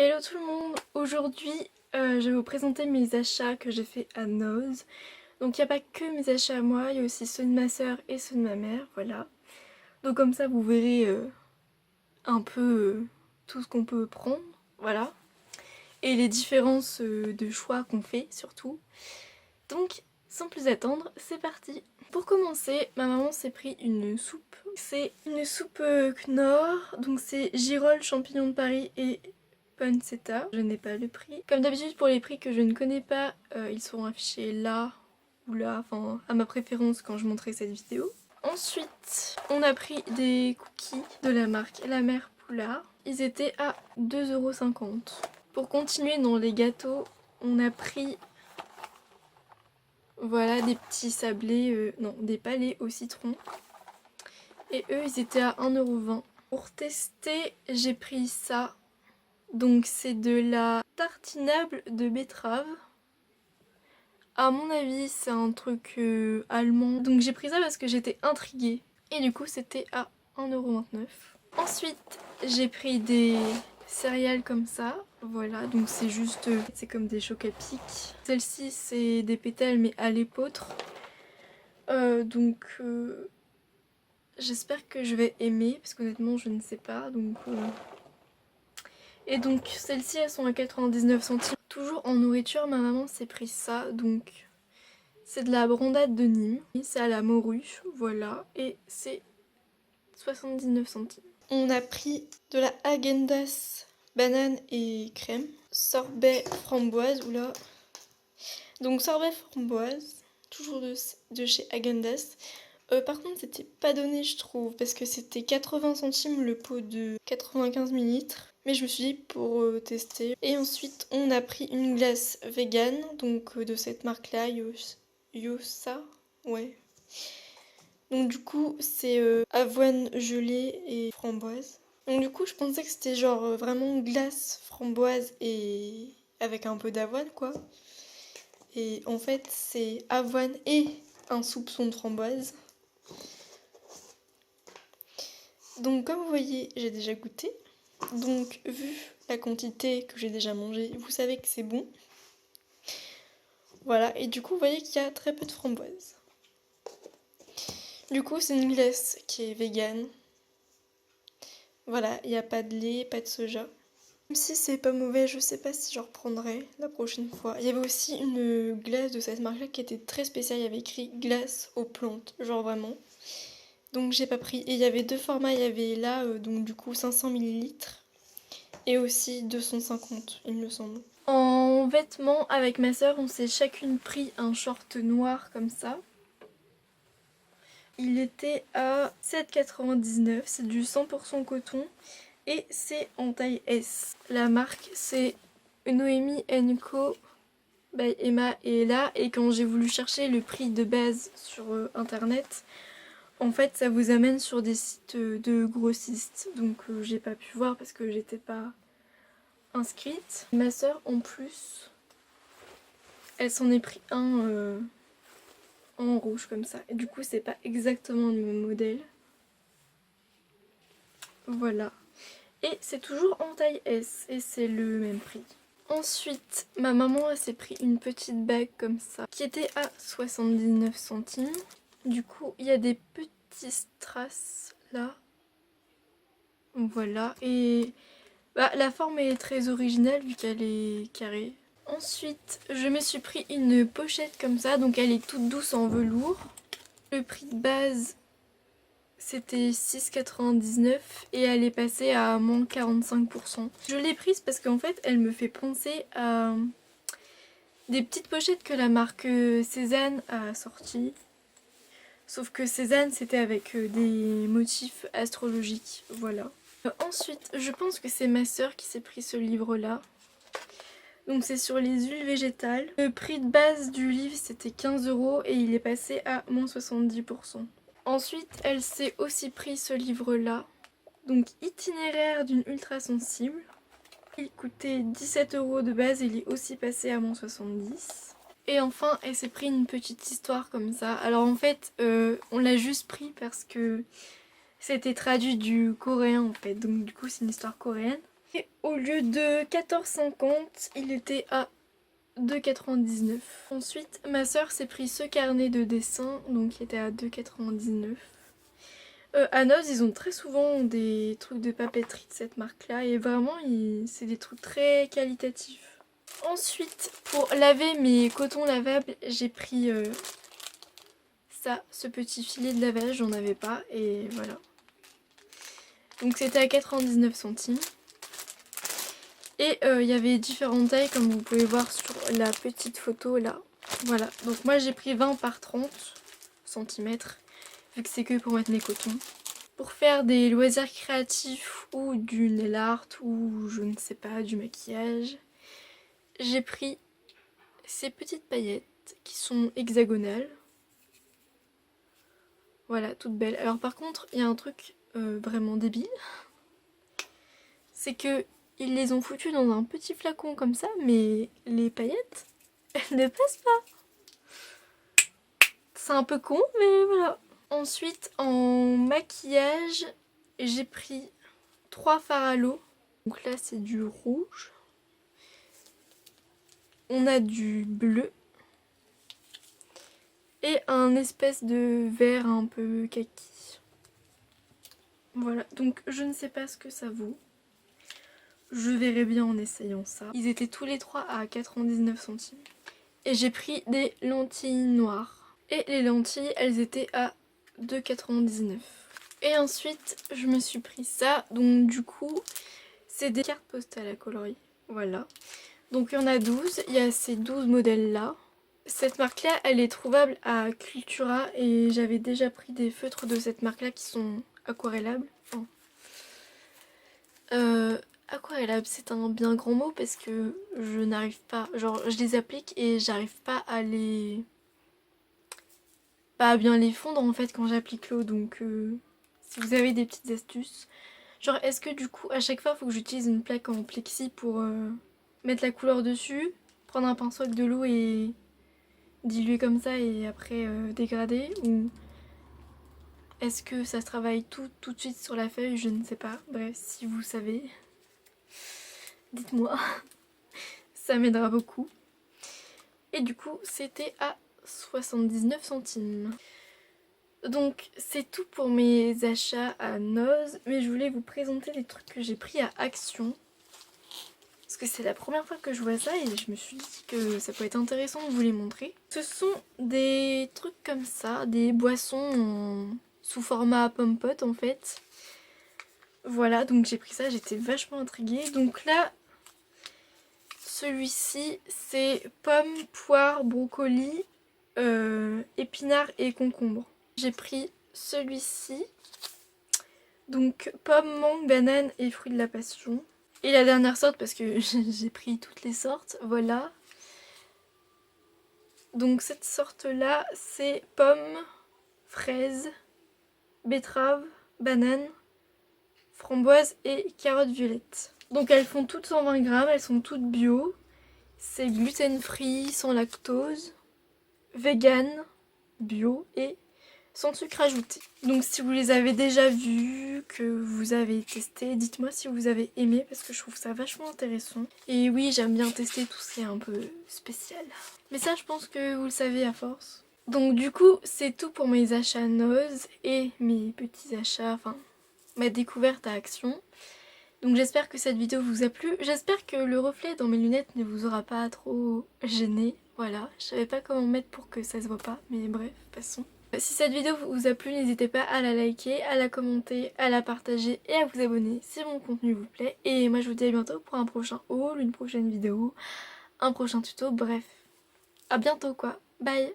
Hello tout le monde, aujourd'hui je vais vous présenter mes achats que j'ai fait à Noz. Donc il n'y a pas que mes achats à moi, il y a aussi ceux de ma soeur et ceux de ma mère, voilà. Donc comme ça vous verrez un peu tout ce qu'on peut prendre, voilà. Et les différences de choix qu'on fait surtout. Donc sans plus attendre, c'est parti. Pour commencer, ma maman s'est pris une soupe. C'est une soupe Knorr, donc c'est girolles, champignons de Paris et pancetta. Je n'ai pas le prix. Comme d'habitude pour les prix que je ne connais pas, ils seront affichés là ou là, enfin à ma préférence quand je montrerai cette vidéo. Ensuite, on a pris des cookies de la marque La Mère Poulard. Ils étaient à 2,50 €. Pour continuer dans les gâteaux, on a pris voilà des petits sablés, non des palets au citron. Et eux ils étaient à 1,20 €. Pour tester, j'ai pris ça. Donc c'est de la tartinable de betterave. À mon avis c'est un truc allemand. Donc j'ai pris ça parce que j'étais intriguée. Et du coup c'était à 1,29 €. Ensuite j'ai pris des céréales comme ça. Voilà, donc c'est juste, c'est comme des chocs à pic. Celle-ci c'est des pétales mais à l'épeautre. J'espère que je vais aimer parce qu'honnêtement je ne sais pas. Et donc celles-ci elles sont à 99 centimes. Toujours en nourriture, ma maman s'est pris ça, donc c'est de la brandade de Nîmes. C'est à la morue, voilà, et c'est 79 centimes. On a pris de la Häagen-Dazs banane et crème. Sorbet framboise, oula. Donc sorbet framboise, toujours de chez Häagen-Dazs. Par contre c'était pas donné je trouve, parce que c'était 80 centimes le pot de 95 ml. Mais je me suis dit pour tester. Et ensuite on a pris une glace vegan, donc de cette marque là, Yosa, ouais. Donc du coup c'est avoine gelée et framboise. Donc du coup je pensais que c'était genre vraiment glace, framboise et avec un peu d'avoine quoi. Et en fait c'est avoine et un soupçon de framboise. Donc comme vous voyez j'ai déjà goûté. Donc vu la quantité que j'ai déjà mangée, vous savez que c'est bon. Voilà, et du coup vous voyez qu'il y a très peu de framboise. Du coup c'est une glace qui est végane. Voilà, il n'y a pas de lait, pas de soja. Même si c'est pas mauvais, je sais pas si j'en reprendrai la prochaine fois. Il y avait aussi une glace de cette marque là qui était très spéciale, il y avait écrit glace aux plantes, genre vraiment. Donc j'ai pas pris. Et il y avait deux formats, il y avait là, donc du coup 500 ml et aussi 250 il me semble. En vêtements, avec ma soeur, on s'est chacune pris un short noir comme ça. Il était à 7,99 €, c'est du 100% coton et c'est en taille S. La marque c'est Noémie Co by Emma et Ella, et quand j'ai voulu chercher le prix de base sur internet, en fait ça vous amène sur des sites de grossistes, donc j'ai pas pu voir parce que j'étais pas inscrite. Ma soeur en plus, elle s'en est pris un en rouge comme ça, et du coup c'est pas exactement le même modèle. Voilà. Et c'est toujours en taille S et c'est le même prix. Ensuite, ma maman s'est pris une petite bague comme ça qui était à 79 centimes. Du coup, il y a des petits strass là. Voilà. Et bah, la forme est très originale vu qu'elle est carrée. Ensuite, je me suis pris une pochette comme ça. Donc elle est toute douce en velours. Le prix de base c'était 6,99 € et elle est passée à moins 45%. Je l'ai prise parce qu'en fait elle me fait penser à des petites pochettes que la marque Cézanne a sorties. Sauf que Cézanne c'était avec des motifs astrologiques, voilà. Ensuite je pense que c'est ma soeur qui s'est pris ce livre là. Donc c'est sur les huiles végétales. Le prix de base du livre c'était 15 € et il est passé à moins 70%. Ensuite, elle s'est aussi pris ce livre-là, donc Itinéraire d'une ultra sensible. Il coûtait 17 € de base et il est aussi passé à moins 70. Et enfin, elle s'est pris une petite histoire comme ça. Alors en fait, on l'a juste pris parce que c'était traduit du coréen en fait, donc du coup c'est une histoire coréenne. Et au lieu de 14,50, il était à 2,99. Ensuite, ma soeur s'est pris ce carnet de dessin, donc il était à 2,99. À Noz, ils ont très souvent des trucs de papeterie de cette marque-là et vraiment, c'est des trucs très qualitatifs. Ensuite, pour laver mes cotons lavables, j'ai pris ça, ce petit filet de lavage, j'en avais pas et voilà. Donc c'était à 99 centimes. Et il y avait différentes tailles comme vous pouvez voir sur la petite photo là. Voilà, donc moi j'ai pris 20 par 30 cm vu que c'est que pour mettre mes cotons. Pour faire des loisirs créatifs ou du nail art ou je ne sais pas, du maquillage, j'ai pris ces petites paillettes qui sont hexagonales. Voilà, toutes belles. Alors par contre, il y a un truc vraiment débile. C'est que ils les ont foutues dans un petit flacon comme ça, mais les paillettes, elles ne passent pas. C'est un peu con, mais voilà. Ensuite, en maquillage, j'ai pris 3 fards à l'eau. Donc là, c'est du rouge. On a du bleu. Et un espèce de vert un peu kaki. Voilà, donc je ne sais pas ce que ça vaut. Je verrai bien en essayant ça. Ils étaient tous les 3 à 99 centimes. Et j'ai pris des lentilles noires. Et les lentilles, elles étaient à 2,99. Et ensuite, je me suis pris ça. Donc du coup, c'est des cartes postales à coloris. Voilà. Donc il y en a 12. Il y a ces 12 modèles-là. Cette marque-là, elle est trouvable à Cultura. Et j'avais déjà pris des feutres de cette marque-là qui sont aquarellables. Enfin, aquarellable, c'est un bien grand mot parce que je n'arrive pas, genre je les applique et j'arrive pas à les, pas à bien les fondre en fait quand j'applique l'eau. Donc si vous avez des petites astuces, genre est-ce que du coup à chaque fois il faut que j'utilise une plaque en plexi pour mettre la couleur dessus, prendre un pinceau avec de l'eau et diluer comme ça et après dégrader, ou est-ce que ça se travaille tout de suite sur la feuille? Je ne sais pas. Bref, si vous savez, dites-moi, ça m'aidera beaucoup. Et du coup, c'était à 79 centimes. Donc, c'est tout pour mes achats à Noz. Mais je voulais vous présenter les trucs que j'ai pris à Action. Parce que c'est la première fois que je vois ça et je me suis dit que ça peut être intéressant de vous les montrer. Ce sont des trucs comme ça, des boissons sous format pomme-pote en fait. Voilà, donc j'ai pris ça, j'étais vachement intriguée. Donc là, celui-ci, c'est pomme, poire, brocoli, épinards et concombre. J'ai pris celui-ci, donc pomme, mangue, banane et fruits de la passion. Et la dernière sorte, parce que j'ai pris toutes les sortes, voilà. Donc cette sorte-là, c'est pomme, fraise, betterave, banane, framboise et carotte violette. Donc elles font toutes 120 grammes, elles sont toutes bio. C'est gluten free, sans lactose, vegan, bio et sans sucre ajouté. Donc si vous les avez déjà vus, que vous avez testé, dites-moi si vous avez aimé parce que je trouve ça vachement intéressant. Et oui, j'aime bien tester tout ce qui est un peu spécial. Mais ça, je pense que vous le savez à force. Donc du coup, c'est tout pour mes achats Noz et mes petits achats, enfin ma découverte à Action. Donc j'espère que cette vidéo vous a plu. J'espère que le reflet dans mes lunettes ne vous aura pas trop gêné. Voilà, je savais pas comment mettre pour que ça se voit pas, mais bref, passons. Si cette vidéo vous a plu, n'hésitez pas à la liker, à la commenter, à la partager et à vous abonner si mon contenu vous plaît. Et moi je vous dis à bientôt pour un prochain haul, une prochaine vidéo, un prochain tuto, bref. À bientôt quoi, bye!